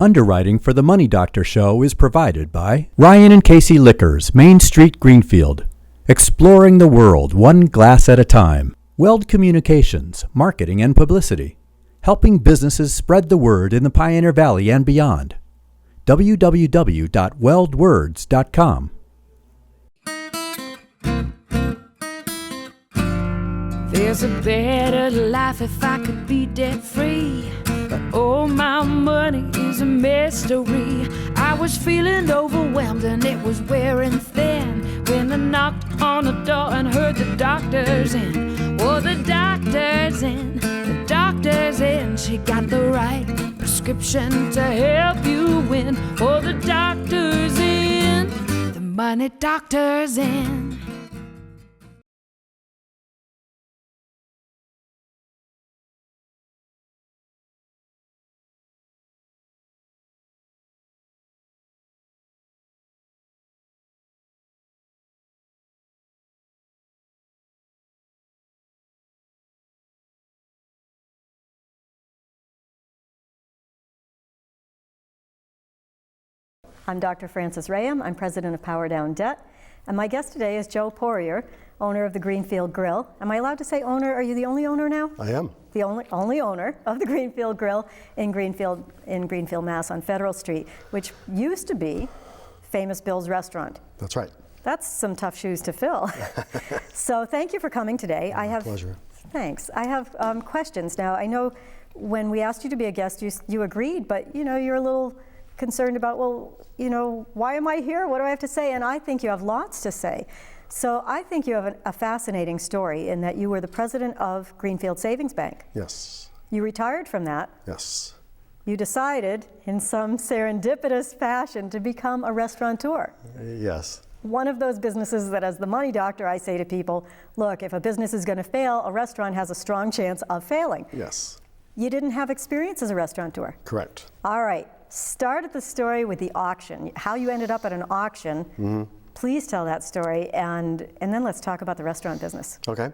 Underwriting for the Money Doctor Show is provided by Ryan and Casey Liquors, Main Street, Greenfield. Exploring the world one glass at a time. Weld Communications, Marketing and Publicity. Helping businesses spread the word in the Pioneer Valley and beyond. www.weldwords.com. There's a better life if I could be debt-free, but oh, my money is a mystery. I was feeling overwhelmed and it was wearing thin when I knocked on the door and heard the doctor's in. Oh, the doctor's in, the doctor's in. She got the right prescription to help you win. Oh, the doctor's in, the money doctor's in. I'm Dr. Frances Rayam. I'm president of Power Down Debt. And my guest today is Joe Poirier, owner of the Greenfield Grille. Am I allowed to say owner? Are you the only owner now? I am. The only owner of the Greenfield Grille in Greenfield, Mass on Federal Street, which used to be Famous Bill's Restaurant. That's right. That's some tough shoes to fill. So thank you for coming today. Pleasure. Thanks. I have questions. Now, I know when we asked you to be a guest, you agreed, but you're a little concerned about, well, why am I here? What do I have to say? And I think you have lots to say. So I think you have a fascinating story in that you were the president of Greenfield Savings Bank. Yes. You retired from that. Yes. You decided, in some serendipitous fashion, to become a restaurateur. Yes. One of those businesses that, as the money doctor, I say to people, look, if a business is going to fail, a restaurant has a strong chance of failing. Yes. You didn't have experience as a restaurateur. Correct. All right. Start at the story with the auction, how you ended up at an auction. Mm-hmm. Please tell that story, and then let's talk about the restaurant business. Okay.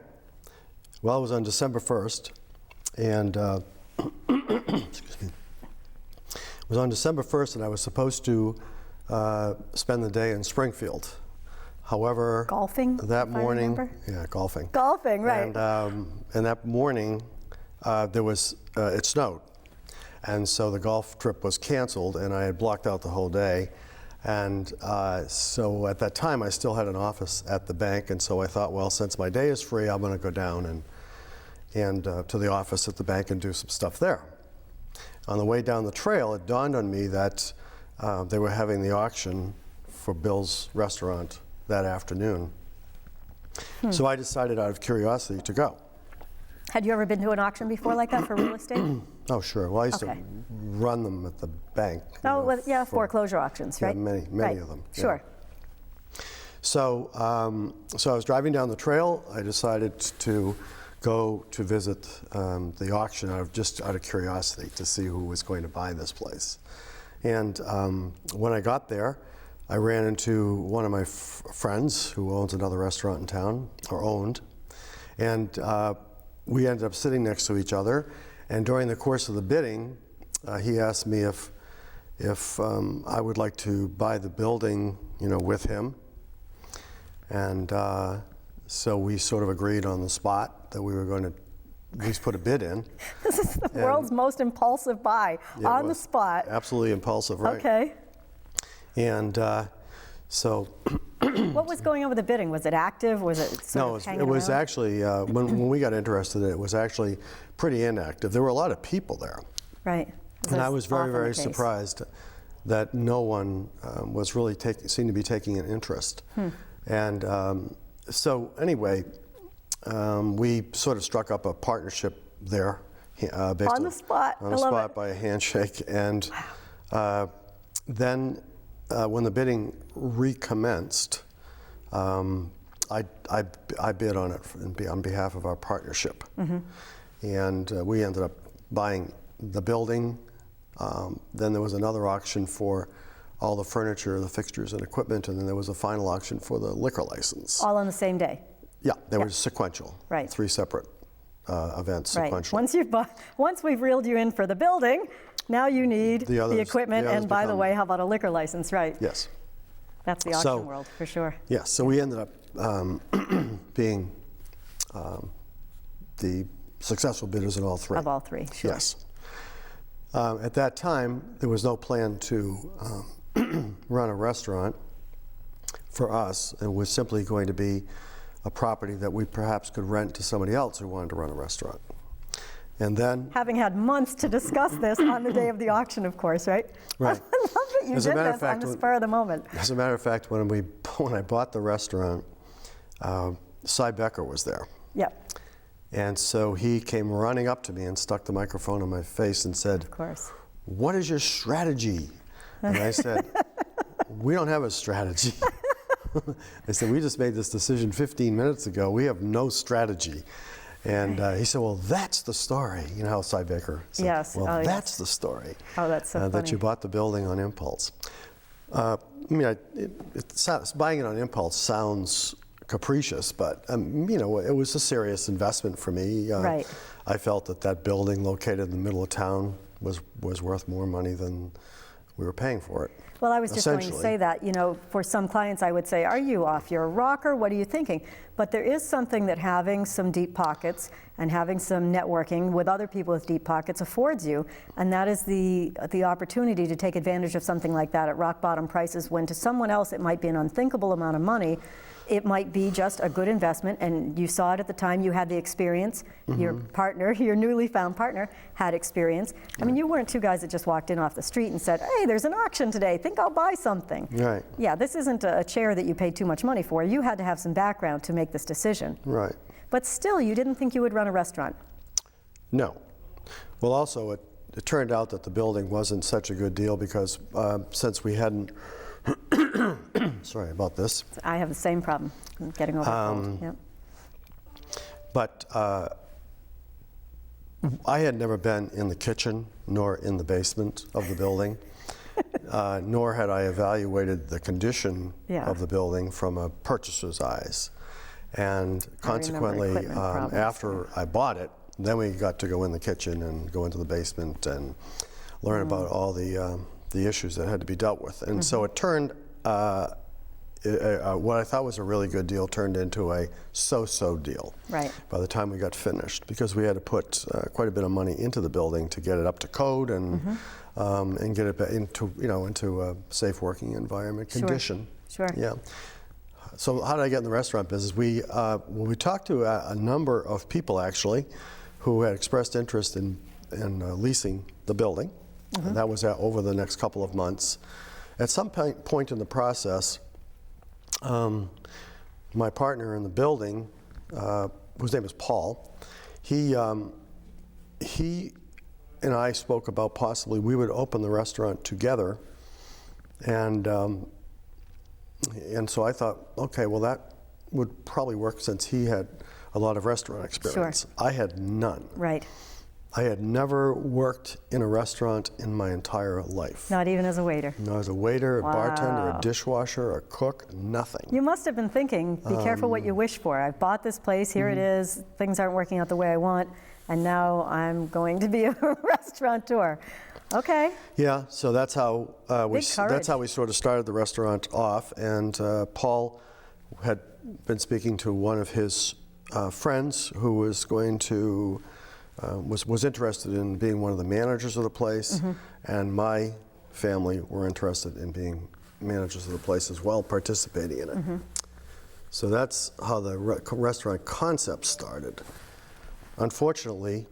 Well, it was on December 1st, and excuse me. It was on December 1st, and I was supposed to spend the day in Springfield. However, golfing that morning, yeah, golfing. Golfing, right. And that morning, it snowed. And so the golf trip was canceled, and I had blocked out the whole day. And so at that time, I still had an office at the bank, and so I thought, well, since my day is free, I'm going to go down and to the office at the bank and do some stuff there. On the way down the trail, it dawned on me that they were having the auction for Bill's Restaurant that afternoon. So I decided out of curiosity to go. Had you ever been to an auction before like that for real estate? Oh, sure. Well, I used to run them at the bank. Oh, well, yeah, foreclosure auctions, right? Yeah, many right. of them. Sure. Yeah. So I was driving down the trail. I decided to go to visit the auction just out of curiosity to see who was going to buy this place. And when I got there, I ran into one of my friends who owns another restaurant in town, or owned, and we ended up sitting next to each other. And during the course of the bidding, he asked me if I would like to buy the building, with him. And so we sort of agreed on the spot that we were going to at least put a bid in. This is the world's most impulsive buy, on the spot. Absolutely impulsive, right? Okay. And so. What was going on with the bidding? Was it active? Was it sort of hanging it was around? actually, when we got interested, it was actually pretty inactive. There were a lot of people there. Right. And I was very, very surprised that no one was really seemed to be taking an interest. And so anyway, we sort of struck up a partnership there. Based on the spot. On the spot by a handshake. And then when the bidding recommenced, I bid on it on behalf of our partnership. Mm-hmm. And we ended up buying the building. Then there was another auction for all the furniture, the fixtures and equipment, and then there was a final auction for the liquor license. All on the same day? Yeah, they were sequential. Right. 3 separate events, right. sequential. Once we've reeled you in for the building, Now you need The others- the equipment, the others and by the become- way, how about a liquor license, right? Yes. That's the auction So- world, for sure. Yes, so we ended up being the successful bidders in all three. Of all three, sure. Yes. At that time, there was no plan to run a restaurant for us. It was simply going to be a property that we perhaps could rent to somebody else who wanted to run a restaurant. And then, Having had months to discuss this on the day of the auction, of course, right? Right. I love that you As a did matter of this on fact, the when- spur of the moment. as a matter of fact, when I bought the restaurant, Cy Becker was there. Yep, And so he came running up to me and stuck the microphone in my face and said, of course. "What is your strategy?" And I said, "We don't have a strategy." I said, "We just made this decision 15 minutes ago. We have no strategy." And he said, "Well, that's the story." You know how Cy Becker said, Yes. "Well, Oh, yes. that's the story." Oh, that's so That funny. you bought the building on impulse. I mean, buying it on impulse sounds capricious, but you know, it was a serious investment for me. Right. I felt that building located in the middle of town was worth more money than we were paying for it. Well, I was just going to essentially. say that, you know, for some clients I would say, are you off your rocker? What are you thinking? But there is something that having some deep pockets and having some networking with other people with deep pockets affords you, and that is the opportunity to take advantage of something like that at rock bottom prices, when to someone else it might be an unthinkable amount of money. It might be just a good investment, and you saw it at the time. You had the experience. Your partner, your newly found partner, had experience. I mean, you weren't two guys that just walked in off the street and said, "Hey, there's an auction today. Think I'll buy something." Right. Yeah, this isn't a chair that you paid too much money for. You had to have some background to make this decision. Right. But still, you didn't think you would run a restaurant. No. Well, also, it turned out that the building wasn't such a good deal because since we hadn't, sorry about this, I have the same problem getting over a cold. Yep. but I had never been in the kitchen nor in the basement of the building, nor had I evaluated the condition Yeah. of the building from a purchaser's eyes. And consequently, equipment problems, after I bought it, then we got to go in the kitchen and go into the basement and learn about all the issues that had to be dealt with. And so it turned, what I thought was a really good deal turned into a so-so deal. Right. By the time we got finished, because we had to put quite a bit of money into the building to get it up to code and get it into a safe working environment Sure. condition. Sure. Yeah. So how did I get in the restaurant business? We talked to a number of people actually who had expressed interest in leasing the building. And that was over the next couple of months. At some point in the process, my partner in the building, whose name is Paul, he and I spoke about possibly we would open the restaurant together, and so I thought, okay, well that would probably work since he had a lot of restaurant experience. Sure. I had none. Right. I had never worked in a restaurant in my entire life. Not even as a waiter. No, as a waiter, a bartender, Wow. a dishwasher, a cook, nothing. You must have been thinking, be careful what you wish for. I've bought this place, here it is, things aren't working out the way I want, and now I'm going to be a restaurateur. Okay. Yeah, so that's how Big courage. that's how we sort of started the restaurant off. And Paul had been speaking to one of his friends who was going to was interested in being one of the managers of the place, and my family were interested in being managers of the place as well, participating in it. So that's how the restaurant concept started. Unfortunately,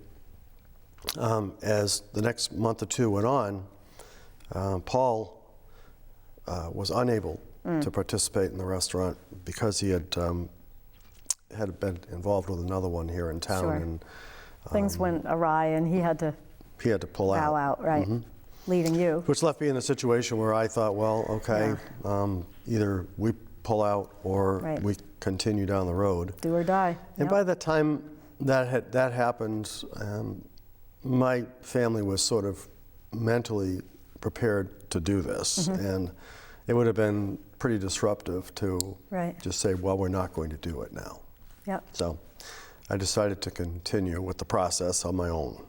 as the next month or two went on, Paul was unable to participate in the restaurant because he had been involved with another one here in town, Sure. and Things went awry and he had to he had to pull bow out, right? Leaving you. Which left me in a situation where I thought, well, okay, either we pull out or Right. we continue down the road. Do or die. And Yep. by the time that happened, my family was sort of mentally prepared to do this, and it would have been pretty disruptive to Right. just say, well, we're not going to do it now. Yep. So I decided to continue with the process on my own,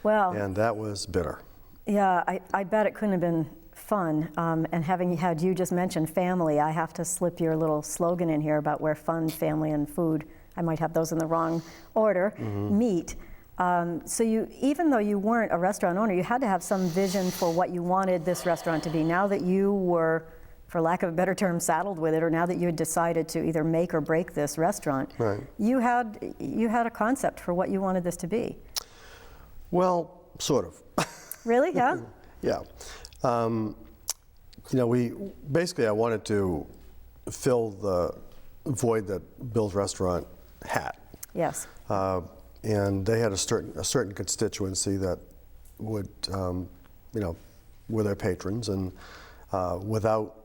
Well, and that was bitter. Yeah, I bet it couldn't have been fun. And having had you just mention family, I have to slip your little slogan in here about where fun, family, and food, I might have those in the wrong order, meet. So you, even though you weren't a restaurant owner, you had to have some vision for what you wanted this restaurant to be. Now that you were, for lack of a better term, saddled with it, or now that you had decided to either make or break this restaurant, Right. you had a concept for what you wanted this to be. Well, sort of. Really? Yeah? Yeah. You know, I wanted to fill the void that Bill's Restaurant had. Yes. And they had a certain constituency that would, you know, were their patrons, and without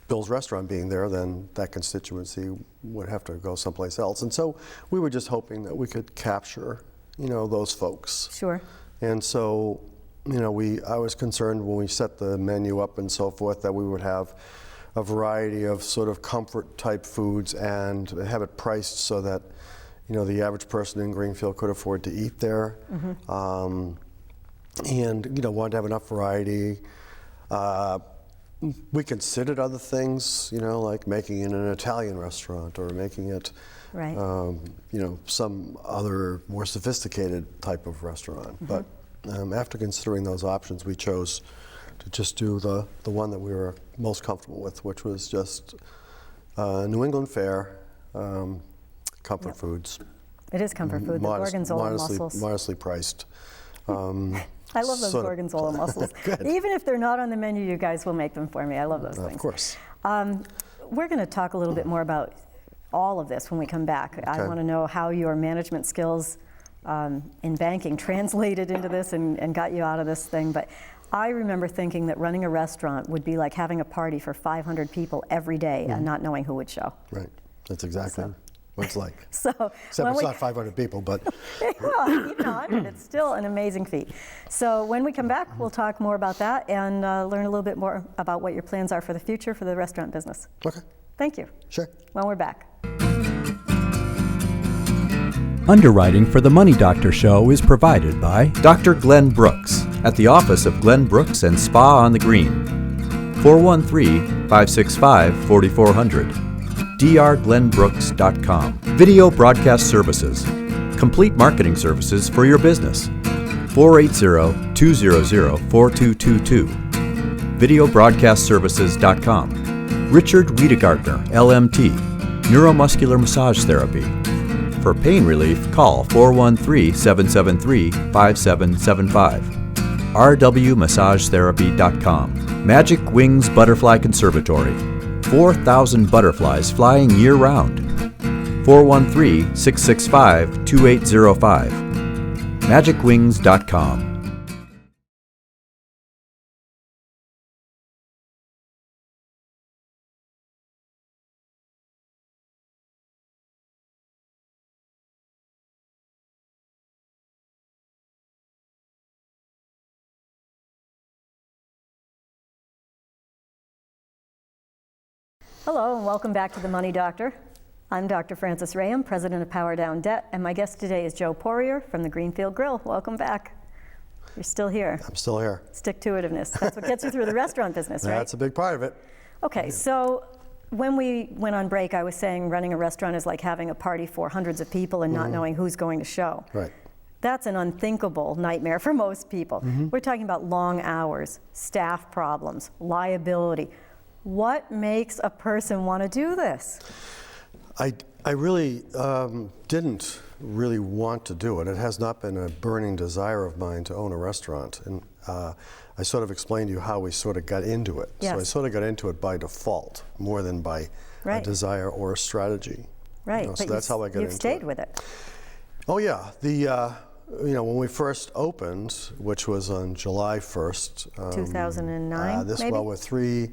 Bill's Restaurant being there, then that constituency would have to go someplace else. And so we were just hoping that we could capture, you know, those folks. Sure. And so, you know, I was concerned when we set the menu up and so forth that we would have a variety of sort of comfort type foods and have it priced so that, you know, the average person in Greenfield could afford to eat there. And, you know, wanted to have enough variety. We considered other things, you know, like making it an Italian restaurant or making it, Right. you know, some other more sophisticated type of restaurant. But after considering those options, we chose to just do the one that we were most comfortable with, which was just New England fare, comfort foods. It is comfort food, the gorgonzola mussels. Modestly priced. I love those sort of- gorgonzola mussels. Good. Even if they're not on the menu, you guys will make them for me. I love those things. Of course. We're going to talk a little bit more about all of this when we come back. I want to know how your management skills in banking translated into this and got you out of this thing. But I remember thinking that running a restaurant would be like having a party for 500 people every day and not knowing who would show. Right. That's exactly what it's like. So Except it's not 500 people, but well, even 100, it's still an amazing feat. So when we come back, we'll talk more about that and learn a little bit more about what your plans are for the future for the restaurant business. okay, Thank you. sure. When we're back. Underwriting for the Money Doctor Show is provided by Dr. Glenn Brooks at the office of Glenn Brooks and Spa on the Green. 413-565-4400. drglenbrooks.com. Video broadcast services. Complete marketing services for your business. 480-200-4222. Videobroadcastservices.com. Richard Wiedegartner, LMT. Neuromuscular Massage Therapy. For pain relief, call 413-773-5775. rwmassagetherapy.com. Magic Wings Butterfly Conservatory. 4,000 butterflies flying year-round. 413-665-2805. magicwings.com. Hello and welcome back to The Money Doctor. I'm Dr. Frances Rayam, president of Power Down Debt, and my guest today is Joe Poirier from the Greenfield Grille. Welcome back. You're still here. I'm still here. Stick-to-itiveness. That's what gets you through the restaurant business, right? That's a big part of it. Okay, so when we went on break, I was saying running a restaurant is like having a party for hundreds of people and not knowing who's going to show. Right. That's an unthinkable nightmare for most people. We're talking about long hours, staff problems, liability. What makes a person want to do this? I really didn't really want to do it. It has not been a burning desire of mine to own a restaurant. And I sort of explained to you how we sort of got into it. Yes. So I sort of got into it by default more than by a desire or a strategy. Right, You know, so but that's how I got you've into stayed it. with it. Oh yeah, you know, when we first opened, which was on July 1st. 2009, This maybe? well, we're 3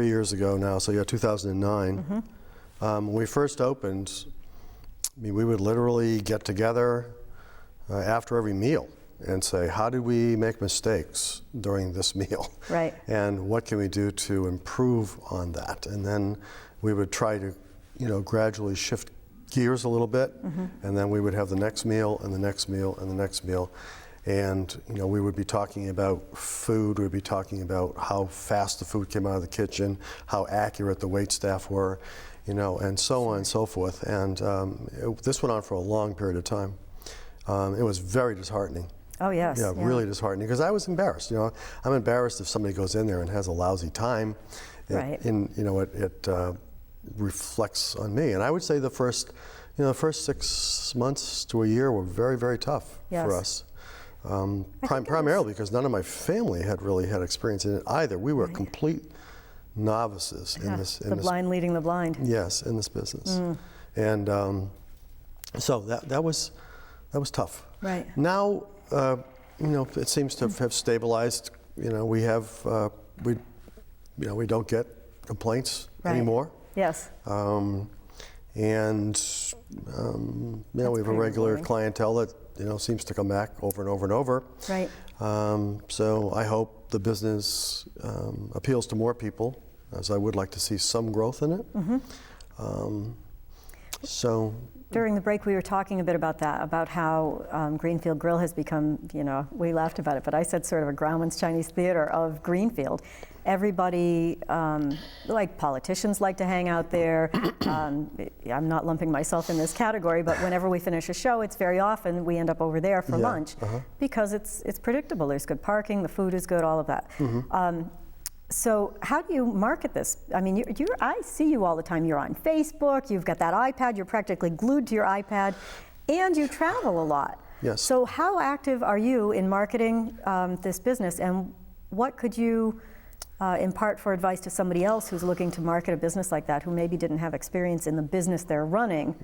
years ago now, so yeah, 2009. When we first opened, I mean, we would literally get together after every meal and say, how did we make mistakes during this meal? Right. And what can we do to improve on that? And then we would try to, you know, gradually shift gears a little bit, and then we would have the next meal and the next meal and the next meal. And we would be talking about food, we'd be talking about how fast the food came out of the kitchen, how accurate the wait staff were, and so on and so forth. And this went on for a long period of time. It was very disheartening. Oh, yes. Yeah, really disheartening, because I was embarrassed. I'm embarrassed if somebody goes in there and has a lousy time. Right. It reflects on me. And I would say the first 6 months to a year were very, very tough for us. Primarily because none of my family had really had experience in it either. We were complete novices in this. The blind leading the blind. Yes, in this business. And so that was tough. Right. Now, it seems to have stabilized. We have we don't get complaints anymore. Yes. And we have a regular clientele that seems to come back over and over and over. Right. So I hope the business appeals to more people, as I would like to see some growth in it. So during the break, we were talking a bit about that, about how Greenfield Grille has become, we laughed about it, but I said sort of a Grauman's Chinese theater of Greenfield. Everybody, like politicians like to hang out there. I'm not lumping myself in this category, but whenever we finish a show, it's very often we end up over there for lunch because it's predictable. There's good parking, the food is good, all of that. So how do you market this? I mean, I see you all the time. You're on Facebook, you've got that iPad, you're practically glued to your iPad, and you travel a lot. Yes. So how active are you in marketing this business, and what could you impart for advice to somebody else who's looking to market a business like that, who maybe didn't have experience in the business they're running,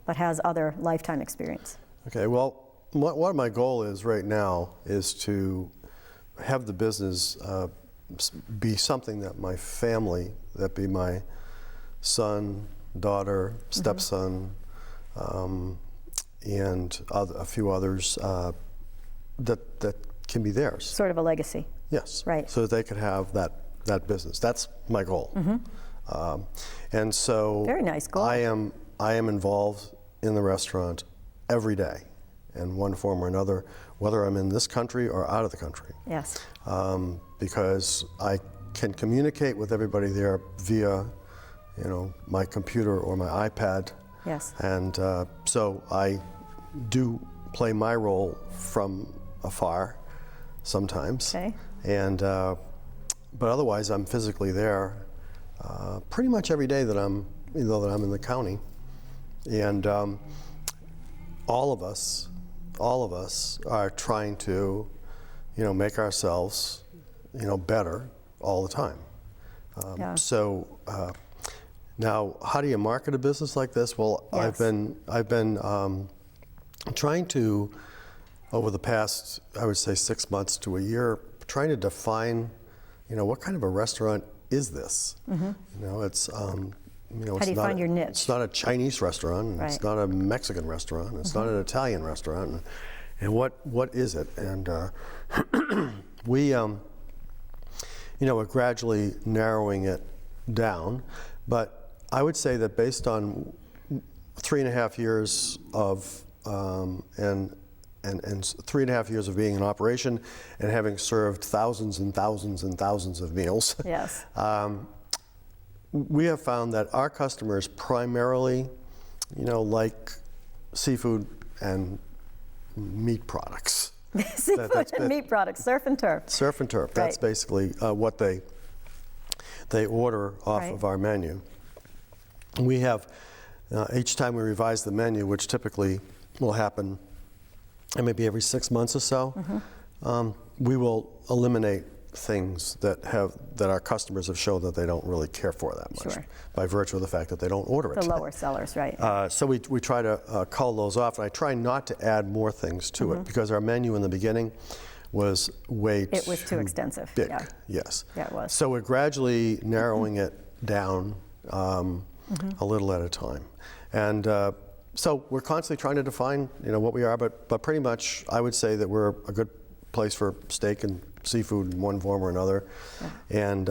but has other lifetime experience? Okay, well, what my goal is right now is to have the business be something that my family, that be my son, daughter, stepson, and a few others that can be theirs. Sort of a legacy. Yes. Right. So that they could have that business. That's my goal. And so very nice goal. I am involved in the restaurant every day in one form or another, whether I'm in this country or out of the country. Yes. Because I can communicate with everybody there via, my computer or my iPad. Yes. And so I do play my role from afar sometimes. Okay. And but otherwise, I'm physically there pretty much every day that I'm in the county. And all of us are trying to, make ourselves, better all the time. So now, how do you market a business like this? Well, yes. I've been trying to, over the past, I would say 6 months to a year, trying to define, what kind of a restaurant is this? It's how do you find your niche? It's not a Chinese restaurant. Right. It's not a Mexican restaurant. It's not an Italian restaurant. And what is it? And we're gradually narrowing it down. But I would say that based on 3.5 years of and 3.5 years of being in operation and having served thousands and thousands and thousands of meals. Yes. We have found that our customers primarily, like seafood and meat products. Seafood and meat products, surf and turf. Surf and turf. That's basically what they order off of our menu. We have each time we revise the menu, which typically will happen maybe every 6 months or so, we will eliminate things that our customers have shown that they don't really care for that much, by virtue of the fact that they don't order it. The lower sellers, right. So we try to cull those off, and I try not to add more things to it, because our menu in the beginning was it was too extensive. Big, yeah. yes. Yeah, it was. So we're gradually narrowing it down a little at a time. And so we're constantly trying to define, what we are, but pretty much I would say that we're a good place for steak and seafood in one form or another. Yeah. And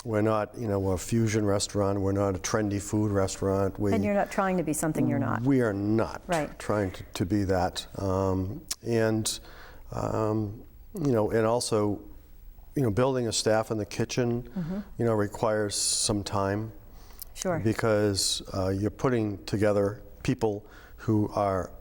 we're not, a fusion restaurant. We're not a trendy food restaurant. And you're not trying to be something you're not. We are not right. trying to be that. And And also, building a staff in the kitchen, requires some time. Sure. Because you're putting together people who are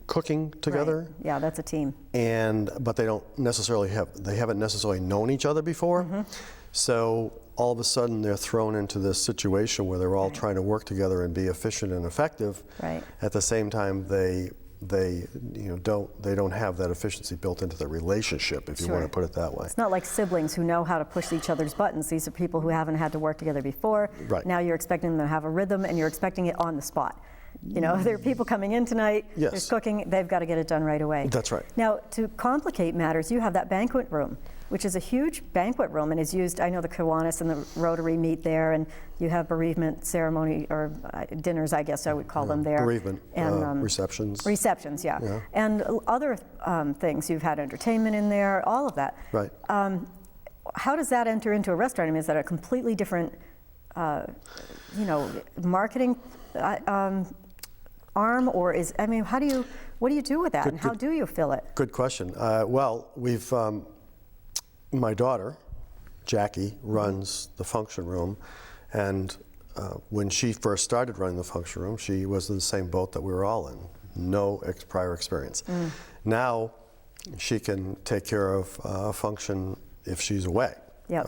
cooking together. Right. Yeah, that's a team. But they haven't necessarily known each other before. So all of a sudden they're thrown into this situation where they're all trying to work together and be efficient and effective. Right. At the same time, they don't have that efficiency built into the relationship, if you want to put it that way. It's not like siblings who know how to push each other's buttons. These are people who haven't had to work together before. Right. Now you're expecting them to have a rhythm, and you're expecting it on the spot. There are people coming in tonight, there's cooking, they've got to get it done right away. That's right. Now, to complicate matters, you have that banquet room, which is a huge banquet room and is used, I know the Kiwanis and the Rotary meet there, and you have bereavement ceremony, or dinners, I guess I would call them there. Bereavement, and receptions. Receptions, yeah. And other things, you've had entertainment in there, all of that. Right. How does that enter into a restaurant? I mean, is that a completely different, marketing arm, or what do you do with that, and how do you fill it? Good question. Well, we've, my daughter, Jackie, runs the function room, and when she first started running the function room, she was in the same boat that we were all in, no prior experience. Now, she can take care of a function if she's away. Yep.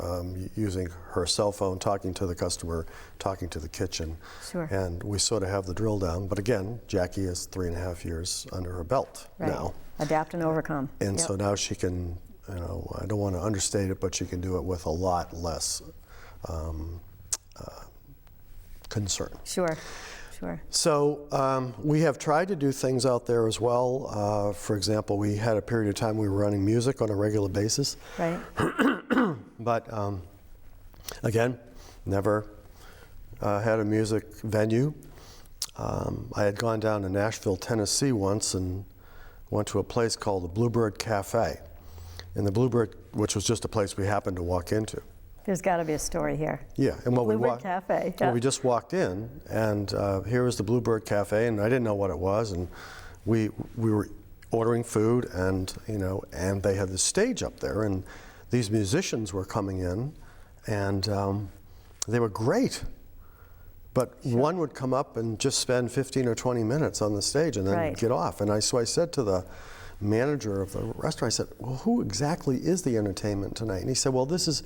Using her cell phone, talking to the customer, talking to the kitchen. Sure. And we sort of have the drill down. But again, Jackie is 3.5 years under her belt now. Adapt and overcome. And so now she can, I don't want to understate it, but she can do it with a lot less concern. Sure. So we have tried to do things out there as well. For example, we had a period of time we were running music on a regular basis. Right. But again, never had a music venue. I had gone down to Nashville, Tennessee once and went to a place called the Bluebird Cafe. And the Bluebird, which was just a place we happened to walk into. There's got to be a story here. Yeah, and Bluebird Cafe. Well, we just walked in, and here was the Bluebird Cafe, and I didn't know what it was, and we were ordering food, and and they had the stage up there, and these musicians were coming in, and they were great. But one would come up and just spend 15 or 20 minutes on the stage and then get off. And so I said to the manager of the restaurant, I said, well, who exactly is the entertainment tonight? And he said, well, this is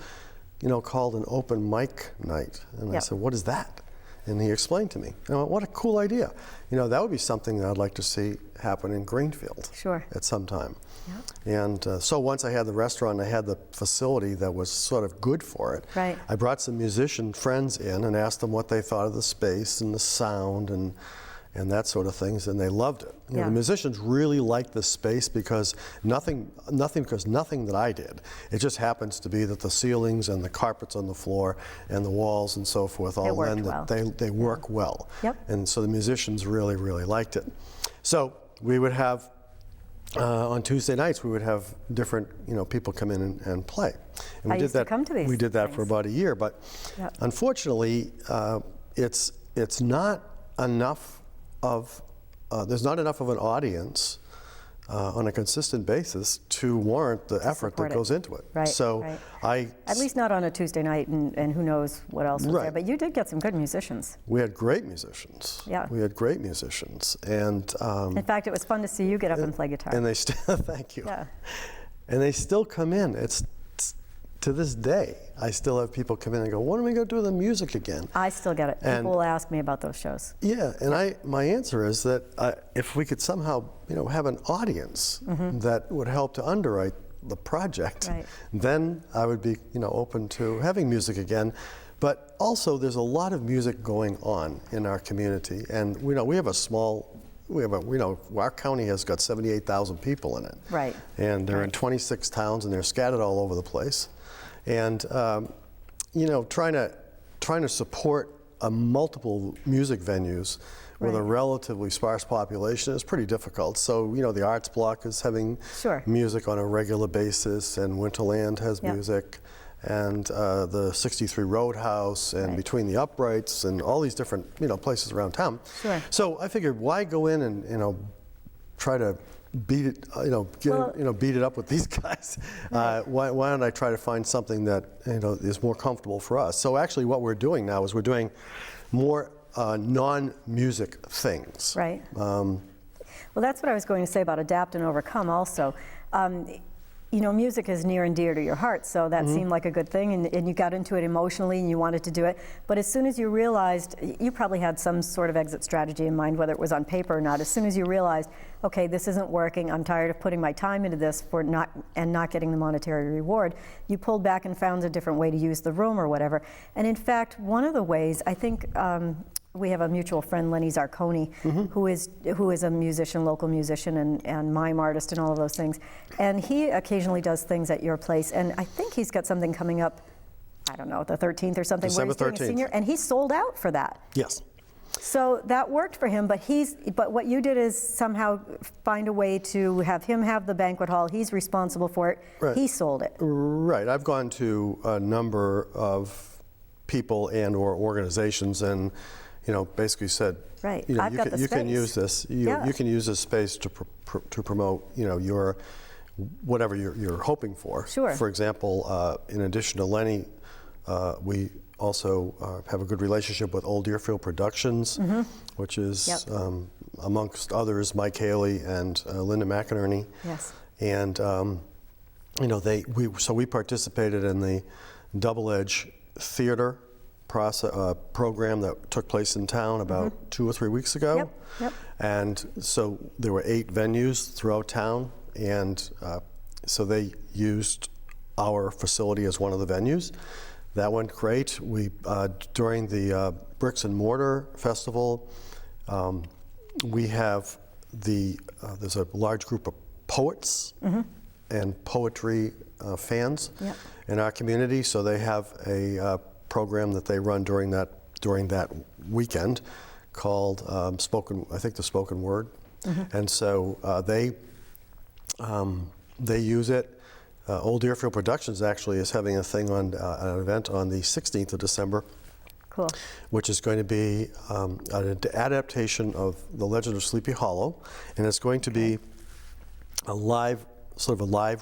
called an open mic night. And I said, what is that? And he explained to me. I went, what a cool idea. That would be something that I'd like to see happen in Greenfield at some time. And so once I had the restaurant, I had the facility that was sort of good for it. Right. I brought some musician friends in and asked them what they thought of the space and the sound and that sort of things, and they loved it. The musicians really liked the space because nothing that I did. It just happens to be that the ceilings and the carpets on the floor and the walls and so forth all lend that they work well. And so the musicians really, really liked it. So we would have on Tuesday nights we would have different people come in and play. And I used to come to these we did that things. for about a year, but unfortunately it's not enough of there's not enough of an audience on a consistent basis to warrant the effort that goes into it. At least not on a Tuesday night, and who knows what else was there. But you did get some good musicians. We had great musicians. We had great musicians, and in fact, it was fun to see you get up and play guitar. And they still thank you. And they still come in. It's to this day, I still have people come in and go, when are we going to do the music again? I still get it. People will ask me about those shows. Yeah, and my answer is that if we could somehow, have an audience that would help to underwrite the project, then I would be, open to having music again. But also, there's a lot of music going on in our community, and we have our county has got 78,000 people in it. And they're in 26 towns, and they're scattered all over the place. And trying to support multiple music venues with a relatively sparse population is pretty difficult. So the Arts Block is having music on a regular basis, and Winterland has music, and the 63 Roadhouse, and Between the Uprights, and all these different places around town. So I figured, why go in and try to beat it, beat it up with these guys. Why don't I try to find something that is more comfortable for us? So actually, what we're doing now is we're doing more non-music things. Right. Well, that's what I was going to say about adapt and overcome. Also, music is near and dear to your heart, so that seemed like a good thing, and you got into it emotionally and you wanted to do it. But as soon as you realized, you probably had some sort of exit strategy in mind, whether it was on paper or not. As soon as you realized, okay, this isn't working, I'm tired of putting my time into this not getting the monetary reward, you pulled back and found a different way to use the room or whatever. And in fact, one of the ways, I think, we have a mutual friend, Lenny Zarconi, who is a musician, local musician, and mime artist and all of those things. And he occasionally does things at your place. And I think he's got something coming up, I don't know, the 13th or something, December where he's doing a senior, and he sold out for that. Yes. So that worked for him, but what you did is somehow find a way to have him have the banquet hall. He's responsible for it. Right. He sold it. Right. I've gone to a number of people and or organizations and basically said, right. you space. can use this. You can use this space to promote, your whatever you're hoping for. Sure. For example, in addition to Lenny, we also have a good relationship with Old Deerfield Productions, which is amongst others Mike Haley and Linda McInerney. Yes. And we participated in the Double Edge Theater program that took place in town about 2 or 3 weeks ago. Yep. And so there were 8 venues throughout town, and so they used our facility as one of the venues. That went great. We during the Bricks and Mortar Festival, we have there's a large group of poets and poetry fans in our community, so they have a program that they run during that weekend called the Spoken Word, and so they use it. Old Deerfield Productions actually is having a thing on an event on the 16th of December. Cool. Which is going to be an adaptation of The Legend of Sleepy Hollow, and it's going to be a live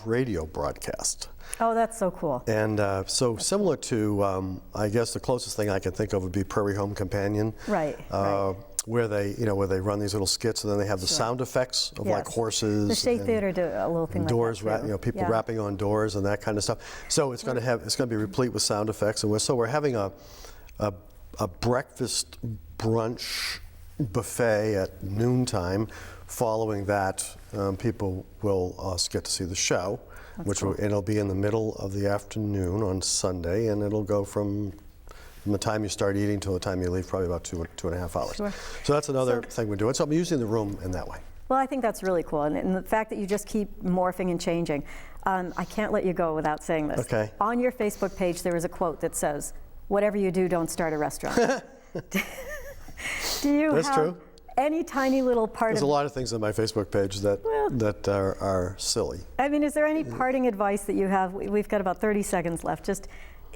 radio broadcast. Oh, that's so cool. And so similar to, I guess the closest thing I can think of would be Prairie Home Companion. Right. Where they run these little skits, and then they have the sound effects of like horses. The State Theater do a little thing doors, like that too. People rapping on doors and that kind of stuff. So it's going to be replete with sound effects, and we're having a breakfast brunch buffet at noontime. Following that, people will get to see the show. It'll be in the middle of the afternoon on Sunday, and it'll go from the time you start eating till the time you leave, probably about 2.5 hours. Sure. So that's another thing we're doing. So I'm using the room in that way. Well, I think that's really cool, and the fact that you just keep morphing and changing. I can't let you go without saying this. Okay. On your Facebook page, there is a quote that says, "Whatever you do, don't start a restaurant." Do you That's have true. any tiny little part There's of... a lot of things on my Facebook page that are silly. I mean, is there any parting advice that you have? We've got about 30 seconds left. Just,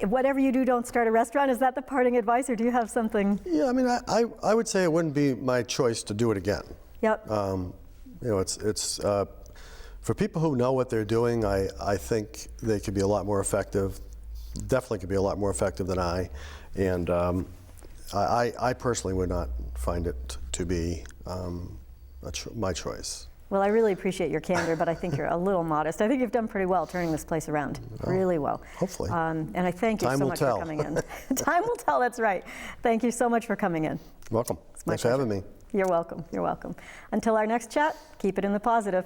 whatever you do, don't start a restaurant. Is that the parting advice, or do you have something? Yeah, I mean, I would say it wouldn't be my choice to do it again. Yep. It's for people who know what they're doing, I think they could be a lot more effective, definitely could be a lot more effective than I. And I personally would not find it to be my choice. Well, I really appreciate your candor, but I think you're a little modest. I think you've done pretty well turning this place around, really well. Hopefully. And I thank you so much for coming in. Time will tell, that's right. Thank you so much for coming in. Welcome. My Thanks for having me. You're welcome. You're welcome. Until our next chat, keep it in the positive.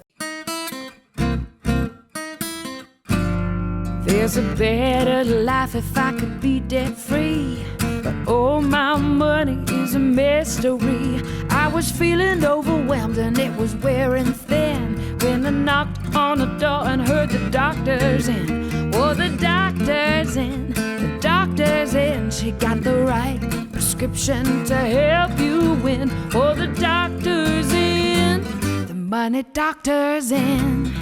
There's a better life if I could be debt free, but all my money is a mystery. I was feeling overwhelmed and it was wearing thin when I knocked on the door and heard the doctor's in. Oh, the doctor's in, the doctor's in. She got the right prescription to help you win. Oh, the doctor's in, the money doctor's in.